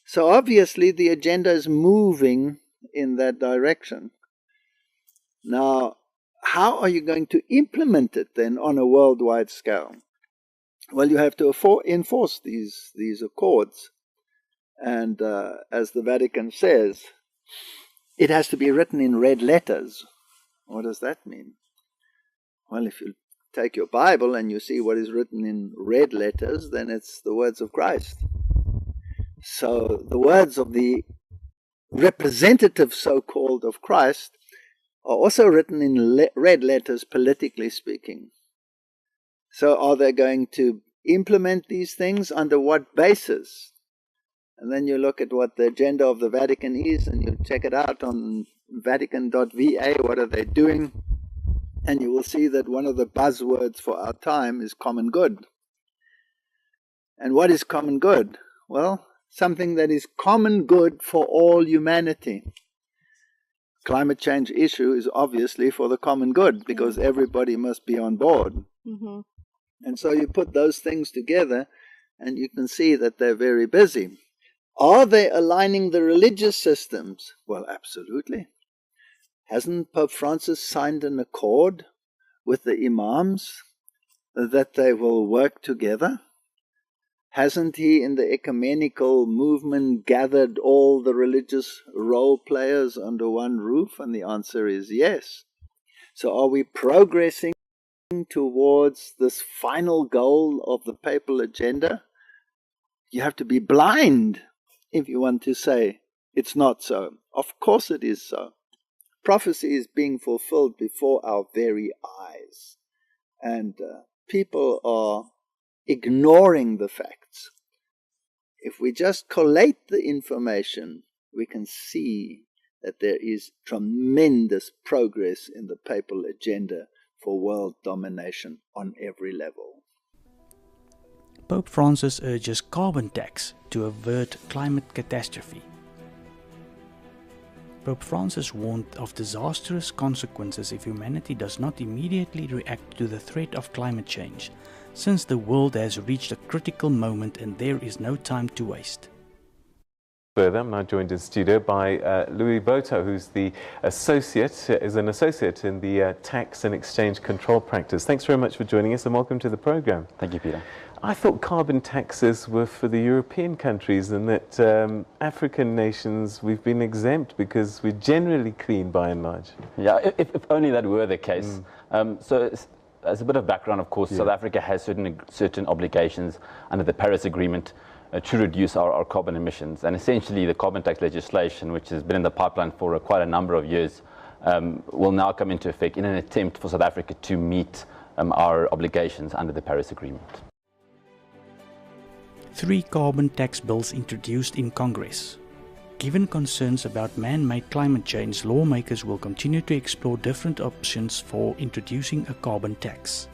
So obviously the agenda is moving in that direction. Now, how are you going to implement it then on a worldwide scale? Well, you have to enforce these accords. And as the Vatican says, it has to be written in red letters. What does that mean? Well, if you take your Bible and you see what is written in red letters, then it's the words of Christ. So the words of the representative, so-called, of Christ are also written in red letters, politically speaking. So are they going to implement these things? Under what basis? And then you look at what the agenda of the Vatican is, and you check it out on vatican.va, what are they doing? And you will see that one of the buzzwords for our time is common good. And what is common good? Well, something that is common good for all humanity. Climate change issue is obviously for the common good, because everybody must be on board. Mm-hmm. And so you put those things together, and you can see that they're very busy. Are they aligning the religious systems? Well, absolutely. Hasn't Pope Francis signed an accord with the imams that they will work together? Hasn't he, in the ecumenical movement, gathered all the religious role players under one roof? And the answer is yes. So are we progressing towards this final goal of the papal agenda? You have to be blind if you want to say it's not so. Of course it is so. Prophecy is being fulfilled before our very eyes. And people are ignoring the facts. If we just collate the information, we can see that there is tremendous progress in the papal agenda for world domination on every level. Pope Francis urges carbon tax to avert climate catastrophe. Pope Francis warned of disastrous consequences if humanity does not immediately react to the threat of climate change, since the world has reached a critical moment and there is no time to waste. Further, I'm now joined in studio by Louis Boto, who's an associate in the tax and exchange control practice. Thanks very much for joining us and welcome to the program. Thank you, Peter. I thought carbon taxes were for the European countries and that African nations, we've been exempt because we're generally clean by and large. Yeah, if only that were the case. So as a bit of background, of course, South Africa has certain obligations under the Paris Agreement to reduce our carbon emissions. And essentially the carbon tax legislation, which has been in the pipeline for quite a number of years, will now come into effect in an attempt for South Africa to meet our obligations under the Paris Agreement. 3 carbon tax bills introduced in Congress. Given concerns about man-made climate change, lawmakers will continue to explore different options for introducing a carbon tax.